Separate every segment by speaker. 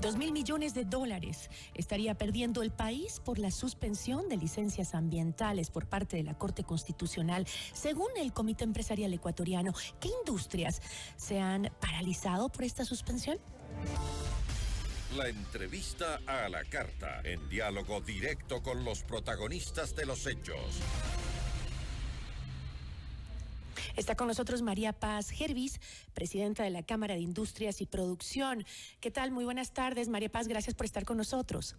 Speaker 1: $2.000 millones estaría perdiendo el país por la suspensión de licencias ambientales por parte de la Corte Constitucional. Según el Comité Empresarial Ecuatoriano, ¿qué industrias se han paralizado por esta suspensión?
Speaker 2: La entrevista a la carta, en diálogo directo con los protagonistas de los hechos.
Speaker 1: Está con nosotros María Paz Gervis, presidenta de la Cámara de Industrias y Producción. ¿Qué tal? Muy buenas tardes, María Paz, gracias por estar con nosotros.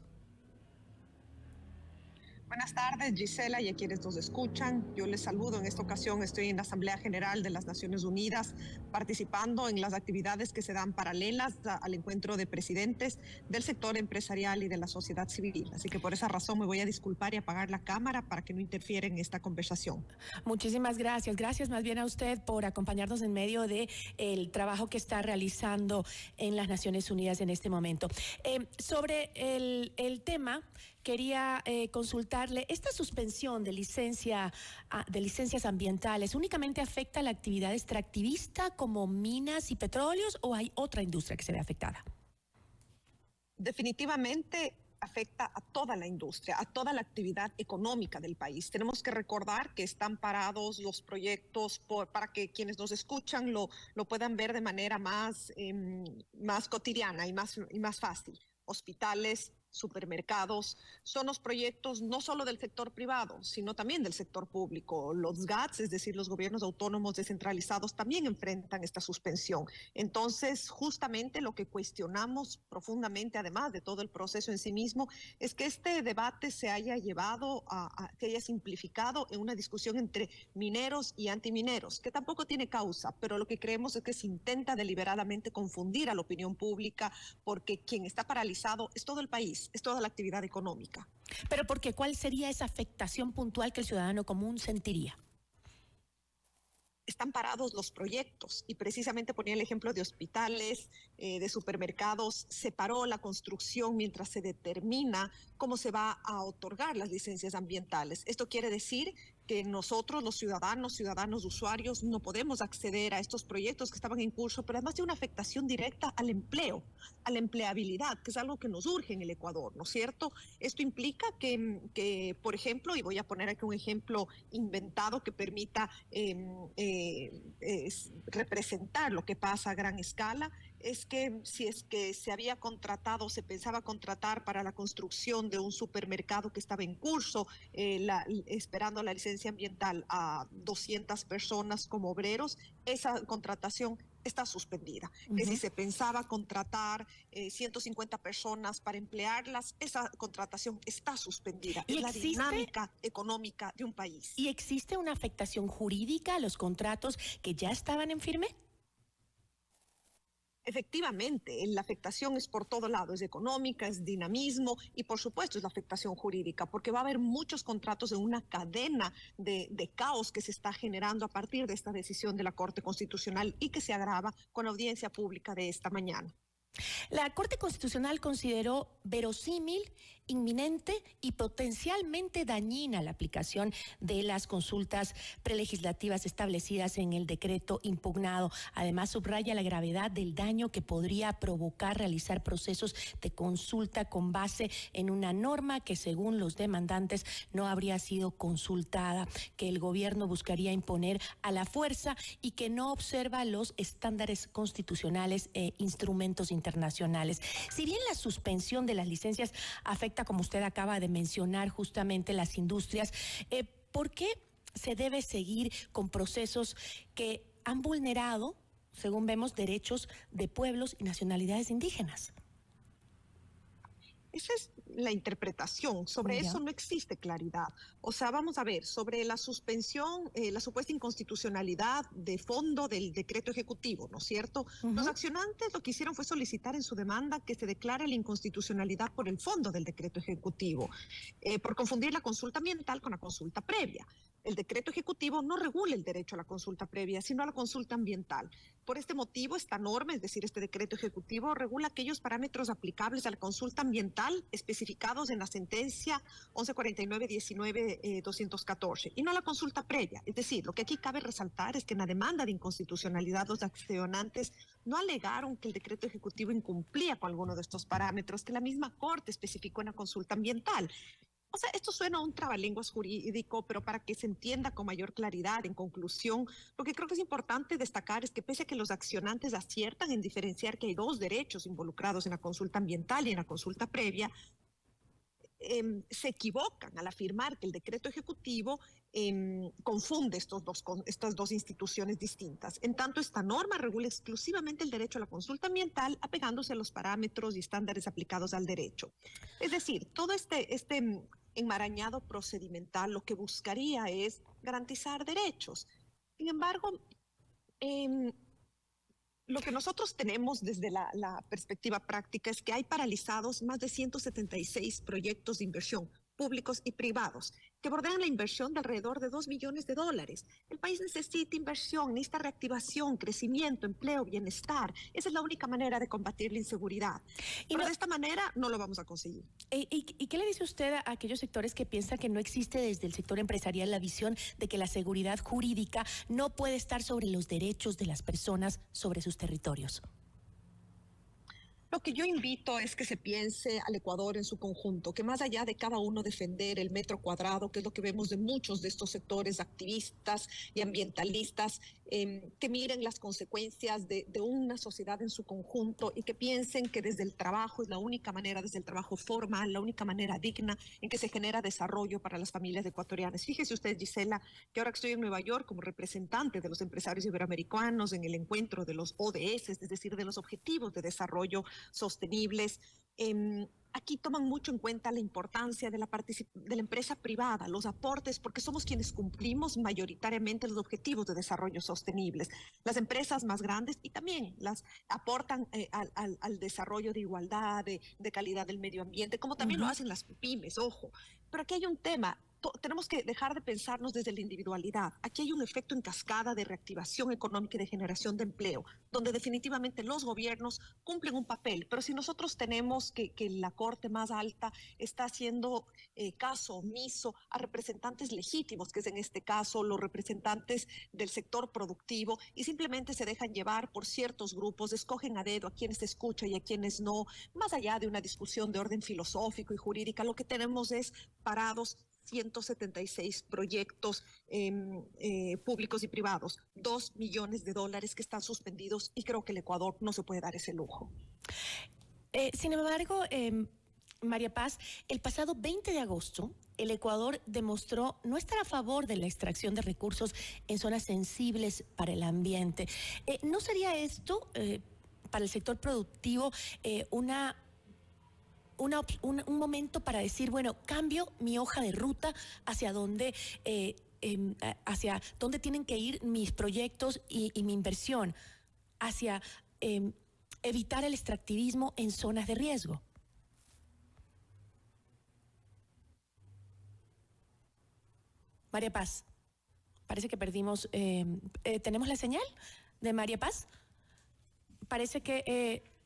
Speaker 3: Buenas tardes, Gisela, y a quienes nos escuchan. Yo les saludo. En esta ocasión estoy en la Asamblea General de las Naciones Unidas, participando en las actividades que se dan paralelas al encuentro de presidentes del sector empresarial y de la sociedad civil. Así que por esa razón me voy a disculpar y apagar la cámara para que no interfiera en esta conversación.
Speaker 1: Muchísimas gracias. Gracias más bien a usted por acompañarnos en medio de el trabajo que está realizando en las Naciones Unidas en este momento. Sobre el tema, quería consultarle, ¿esta suspensión de licencias ambientales únicamente afecta a la actividad extractivista como minas y petróleos o hay otra industria que se ve afectada?
Speaker 3: Definitivamente afecta a toda la industria, a toda la actividad económica del país. Tenemos que recordar que están parados los proyectos para que quienes nos escuchan lo puedan ver de manera más cotidiana y más fácil. Hospitales, supermercados, son los proyectos no solo del sector privado, sino también del sector público. Los GATS, es decir, los gobiernos autónomos descentralizados, también enfrentan esta suspensión. Entonces, justamente lo que cuestionamos profundamente, además de todo el proceso en sí mismo, es que este debate se haya llevado que haya simplificado en una discusión entre mineros y antimineros, que tampoco tiene causa, pero lo que creemos es que se intenta deliberadamente confundir a la opinión pública, porque quien está paralizado es todo el país, es toda la actividad económica.
Speaker 1: ¿Pero por qué? ¿Cuál sería esa afectación puntual que el ciudadano común sentiría?
Speaker 3: Están parados los proyectos y precisamente ponía el ejemplo de hospitales, de supermercados. Se paró la construcción mientras se determina cómo se va a otorgar las licencias ambientales. Esto quiere decir que nosotros, los ciudadanos, usuarios, no podemos acceder a estos proyectos que estaban en curso, pero además de una afectación directa al empleo, a la empleabilidad, que es algo que nos urge en el Ecuador, ¿no es cierto? Esto implica que por ejemplo, y voy a poner aquí un ejemplo inventado que permita representar lo que pasa a gran escala, es que si es que se había contratado, se pensaba contratar para la construcción de un supermercado que estaba en curso, esperando la licencia ambiental a 200 personas como obreros, esa contratación está suspendida. Que si se pensaba contratar 150 personas para emplearlas, esa contratación está suspendida. Es la dinámica económica de un país.
Speaker 1: ¿Y existe una afectación jurídica a los contratos que ya estaban en firme?
Speaker 3: Efectivamente, la afectación es por todo lado, es económica, es dinamismo y por supuesto es la afectación jurídica, porque va a haber muchos contratos en una cadena de caos que se está generando a partir de esta decisión de la Corte Constitucional y que se agrava con la audiencia pública de esta mañana.
Speaker 1: La Corte Constitucional consideró verosímil, inminente y potencialmente dañina la aplicación de las consultas prelegislativas establecidas en el decreto impugnado. Además, subraya la gravedad del daño que podría provocar realizar procesos de consulta con base en una norma que, según los demandantes, no habría sido consultada, que el gobierno buscaría imponer a la fuerza y que no observa los estándares constitucionales e instrumentos internacionales. Si bien la suspensión de las licencias afecta, como usted acaba de mencionar, justamente las industrias, ¿por qué se debe seguir con procesos que han vulnerado, según vemos, derechos de pueblos y nacionalidades indígenas?
Speaker 3: Esa es la interpretación. Sobre eso no existe claridad. O sea, vamos a ver, sobre la suspensión, la supuesta inconstitucionalidad de fondo del decreto ejecutivo, ¿no es cierto? Los accionantes lo que hicieron fue solicitar en su demanda que se declare la inconstitucionalidad por el fondo del decreto ejecutivo, por confundir la consulta ambiental con la consulta previa. el decreto ejecutivo no regula el derecho a la consulta previa, sino a la consulta ambiental. Por este motivo, esta norma, es decir, este decreto ejecutivo, regula aquellos parámetros aplicables a la consulta ambiental especificados en la sentencia 1149-19-214 y no a la consulta previa. Es decir, lo que aquí cabe resaltar es que en la demanda de inconstitucionalidad los accionantes no alegaron que el decreto ejecutivo incumplía con alguno de estos parámetros que la misma Corte especificó en la consulta ambiental. O sea, esto suena a un trabalenguas jurídico, pero para que se entienda con mayor claridad, en conclusión, lo que creo que es importante destacar es que pese a que los accionantes aciertan en diferenciar que hay dos derechos involucrados en la consulta ambiental y en la consulta previa, se equivocan al afirmar que el decreto ejecutivo confunde estas dos instituciones distintas. En tanto, esta norma regula exclusivamente el derecho a la consulta ambiental, apegándose a los parámetros y estándares aplicados al derecho. Es decir, todo este enmarañado procedimental lo que buscaría es garantizar derechos. Sin embargo, lo que nosotros tenemos desde la perspectiva práctica es que hay paralizados más de 176 proyectos de inversión públicos y privados que bordean la inversión de alrededor de $2 millones. El país necesita inversión, necesita reactivación, crecimiento, empleo, bienestar. Esa es la única manera de combatir la inseguridad. Pero de esta manera no lo vamos a conseguir.
Speaker 1: ¿Y qué le dice usted a aquellos sectores que piensan que no existe desde el sector empresarial la visión de que la seguridad jurídica no puede estar sobre los derechos de las personas sobre sus territorios?
Speaker 3: Lo que yo invito es que se piense al Ecuador en su conjunto, que más allá de cada uno defender el metro cuadrado, que es lo que vemos de muchos de estos sectores activistas y ambientalistas, que miren las consecuencias de una sociedad en su conjunto y que piensen que desde el trabajo es la única manera, desde el trabajo formal, la única manera digna en que se genera desarrollo para las familias ecuatorianas. Fíjese usted, Gisela, que ahora que estoy en Nueva York como representante de los empresarios iberoamericanos en el encuentro de los ODS, es decir, de los Objetivos de Desarrollo Sostenibles, aquí toman mucho en cuenta la importancia de la empresa privada, los aportes, porque somos quienes cumplimos mayoritariamente los objetivos de desarrollo sostenibles. Las empresas más grandes y también las aportan al desarrollo de igualdad, de calidad del medio ambiente, como también lo hacen las pymes, ojo. Pero aquí hay un tema. Tenemos que dejar de pensarnos desde la individualidad. Aquí hay un efecto en cascada de reactivación económica y de generación de empleo, donde definitivamente los gobiernos cumplen un papel, pero si nosotros tenemos que la Corte más alta está haciendo caso omiso a representantes legítimos, que es en este caso los representantes del sector productivo, y simplemente se dejan llevar por ciertos grupos, escogen a dedo a quienes se escucha y a quienes no, más allá de una discusión de orden filosófico y jurídica, lo que tenemos es parados 176 proyectos públicos y privados, $2 millones que están suspendidos y creo que el Ecuador no se puede dar ese lujo.
Speaker 1: Sin embargo, María Paz, el pasado 20 de agosto, el Ecuador demostró no estar a favor de la extracción de recursos en zonas sensibles para el ambiente. ¿No sería esto, para el sector productivo, un momento para decir, bueno, cambio mi hoja de ruta hacia dónde tienen que ir mis proyectos y mi inversión, hacia evitar el extractivismo en zonas de riesgo? María Paz, parece que perdimos. ¿Tenemos la señal de María Paz? Parece que...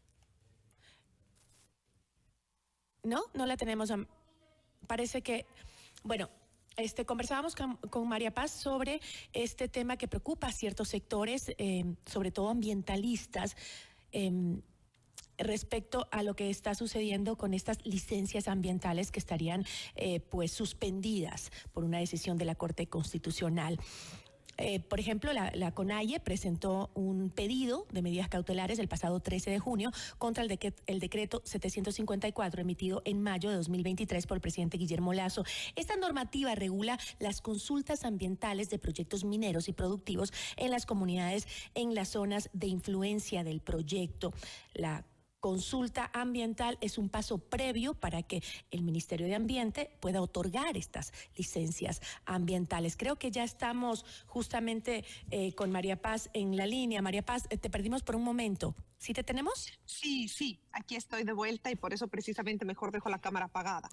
Speaker 1: No la tenemos. Parece que, bueno, conversábamos con María Paz sobre este tema que preocupa a ciertos sectores, sobre todo ambientalistas, respecto a lo que está sucediendo con estas licencias ambientales que estarían pues suspendidas por una decisión de la Corte Constitucional. Por ejemplo, la CONAIE presentó un pedido de medidas cautelares el pasado 13 de junio contra el decreto 754 emitido en mayo de 2023 por el presidente Guillermo Lasso. Esta normativa regula las consultas ambientales de proyectos mineros y productivos en las comunidades en las zonas de influencia del proyecto. La consulta ambiental es un paso previo para que el Ministerio de Ambiente pueda otorgar estas licencias ambientales. Creo que ya estamos justamente con María Paz en la línea. María Paz, te perdimos por un momento. ¿Sí te tenemos?
Speaker 3: Sí, sí, aquí estoy de vuelta y por eso precisamente mejor dejo la cámara apagada.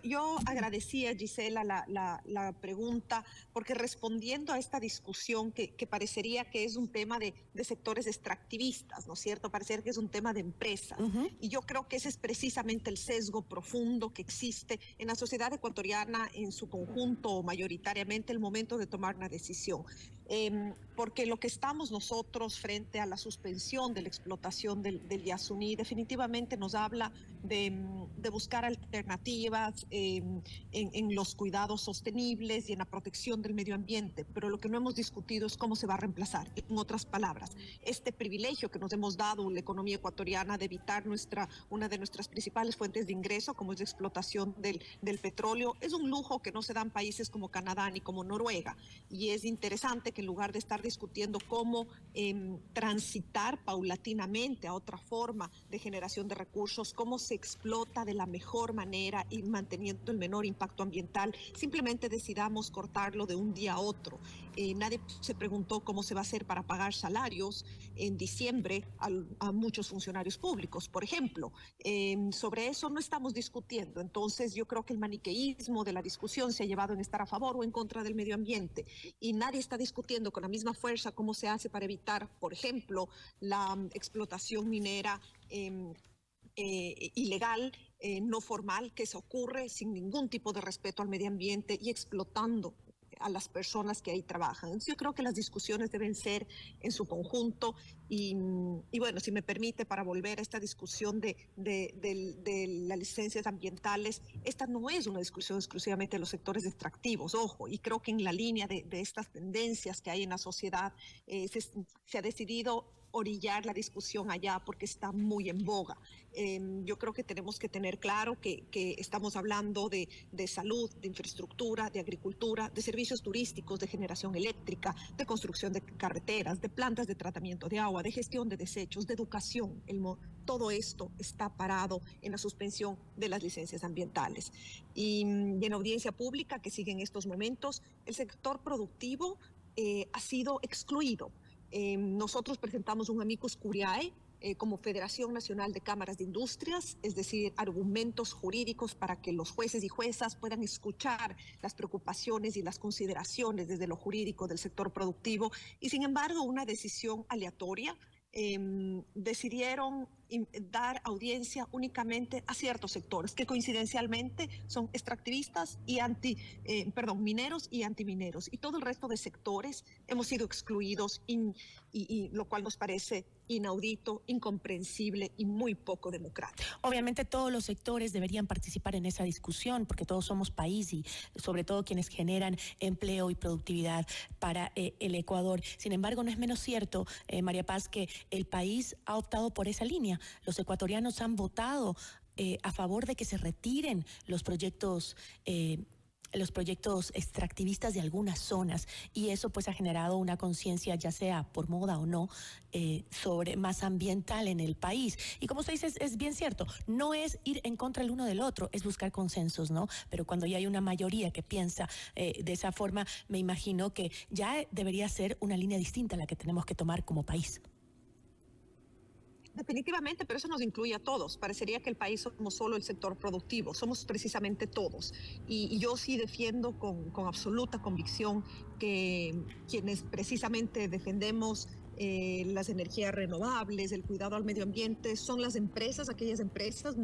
Speaker 3: Yo agradecía, Gisela, la pregunta, porque respondiendo a esta discusión que parecería que es un tema de sectores extractivistas, ¿no es cierto? Parecería que es un tema de empresas.
Speaker 1: Ujú.
Speaker 3: Y yo creo que ese es precisamente el sesgo profundo que existe en la sociedad ecuatoriana en su conjunto o mayoritariamente el momento de tomar una decisión. Porque lo que estamos nosotros frente a la suspensión de la explotación del Yasuní definitivamente nos habla de buscar alternativas en los cuidados sostenibles y en la protección del medio ambiente, pero lo que no hemos discutido es cómo se va a reemplazar. En otras palabras, este privilegio que nos hemos dado la economía ecuatoriana de evitar una de nuestras principales fuentes de ingreso, como es la explotación del petróleo, es un lujo que no se dan países como Canadá ni como Noruega. Y es interesante que en lugar de estar discutiendo cómo transitar paulatinamente a otra forma de generación de recursos, cómo se explota de la mejor manera y manteniendo el menor impacto ambiental, simplemente decidamos cortarlo de un día a otro. Nadie se preguntó cómo se va a hacer para pagar salarios en diciembre a muchos funcionarios públicos, por ejemplo. Sobre eso no estamos discutiendo. Entonces, yo creo que el maniqueísmo de la discusión se ha llevado en estar a favor o en contra del medio ambiente y nadie está discutiendo con la misma fuerza cómo se hace para evitar, por ejemplo, la explotación minera ilegal, no formal, que se ocurre sin ningún tipo de respeto al medio ambiente y explotando a las personas que ahí trabajan. Entonces, yo creo que las discusiones deben ser en su conjunto y bueno, si me permite, para volver a esta discusión de las licencias ambientales, esta no es una discusión exclusivamente de los sectores extractivos, ojo, y creo que en la línea de estas tendencias que hay en la sociedad se ha decidido orillar la discusión allá porque está muy en boga. Yo creo que tenemos que tener claro que estamos hablando de salud, de infraestructura, de agricultura, de servicios turísticos, de generación eléctrica, de construcción de carreteras, de plantas de tratamiento de agua, de gestión de desechos, de educación. Todo esto está parado en la suspensión de las licencias ambientales. Y en audiencia pública que sigue en estos momentos, el sector productivo ha sido excluido. Nosotros presentamos un amicus curiae como Federación Nacional de Cámaras de Industrias, es decir, argumentos jurídicos para que los jueces y juezas puedan escuchar las preocupaciones y las consideraciones desde lo jurídico del sector productivo. Y sin embargo, una decisión aleatoria decidieron dar audiencia únicamente a ciertos sectores que coincidencialmente son extractivistas y mineros y antimineros. Y todo el resto de sectores hemos sido excluidos, lo cual nos parece inaudito, incomprensible y muy poco democrático.
Speaker 1: Obviamente todos los sectores deberían participar en esa discusión porque todos somos país y sobre todo quienes generan empleo y productividad para el Ecuador. Sin embargo, no es menos cierto, María Paz, que el país ha optado por esa línea. Los ecuatorianos han votado a favor de que se retiren los proyectos extractivistas de algunas zonas y eso pues ha generado una conciencia, ya sea por moda o no, sobre más ambiental en el país. Y como usted dice, es bien cierto, no es ir en contra el uno del otro, es buscar consensos, ¿no? Pero cuando ya hay una mayoría que piensa de esa forma, me imagino que ya debería ser una línea distinta a la que tenemos que tomar como país.
Speaker 3: Definitivamente, pero eso nos incluye a todos. Parecería que el país somos solo el sector productivo, somos precisamente todos. Y yo sí defiendo con absoluta convicción que quienes precisamente defendemos las energías renovables, el cuidado al medio ambiente, son las empresas, aquellas empresas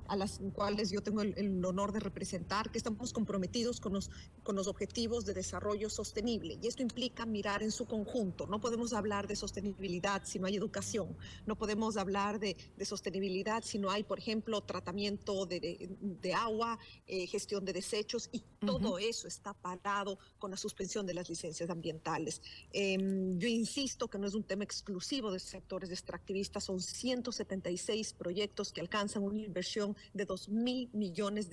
Speaker 3: a las cuales yo tengo el honor de representar, que estamos comprometidos con los objetivos de desarrollo sostenible. Y esto implica mirar en su conjunto. No podemos hablar de sostenibilidad si no hay educación. No podemos hablar de sostenibilidad si no hay, por ejemplo, tratamiento de agua, gestión de desechos, y todo eso está parado con la suspensión de las licencias ambientales. Yo insisto que no es un tema exclusivo de sectores extractivistas, son 176 proyectos que alcanzan una inversión de $2.000 millones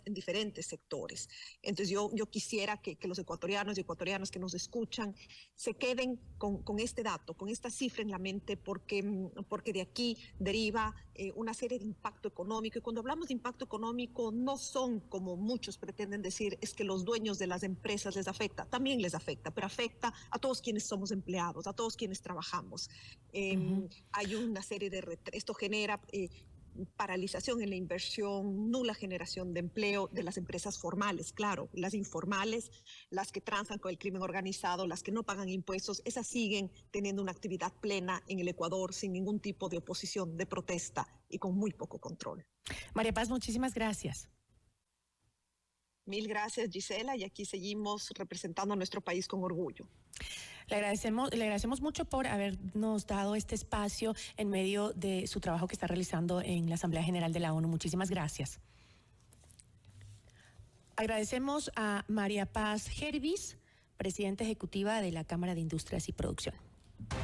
Speaker 3: en diferentes sectores. Entonces yo quisiera que los ecuatorianos y ecuatorianas que nos escuchan se queden con este dato, con esta cifra en la mente, porque de aquí deriva una serie de impacto económico. Y cuando hablamos de impacto económico, no son, como muchos pretenden decir, es que los dueños de las empresas les afecta. También les afecta, pero afecta a todos quienes somos empleados, a todos quienes trabajamos.
Speaker 1: Ujú.
Speaker 3: Hay una serie de esto genera paralización en la inversión, nula generación de empleo de las empresas formales, claro, las informales, las que transan con el crimen organizado, las que no pagan impuestos, esas siguen teniendo una actividad plena en el Ecuador sin ningún tipo de oposición, de protesta y con muy poco control.
Speaker 1: María Paz, muchísimas gracias.
Speaker 3: Mil gracias, Gisela, y aquí seguimos representando a nuestro país con orgullo.
Speaker 1: Le agradecemos mucho por habernos dado este espacio en medio de su trabajo que está realizando en la Asamblea General de la ONU. Muchísimas gracias. Agradecemos a María Paz Gervis, presidenta ejecutiva de la Cámara de Industrias y Producción.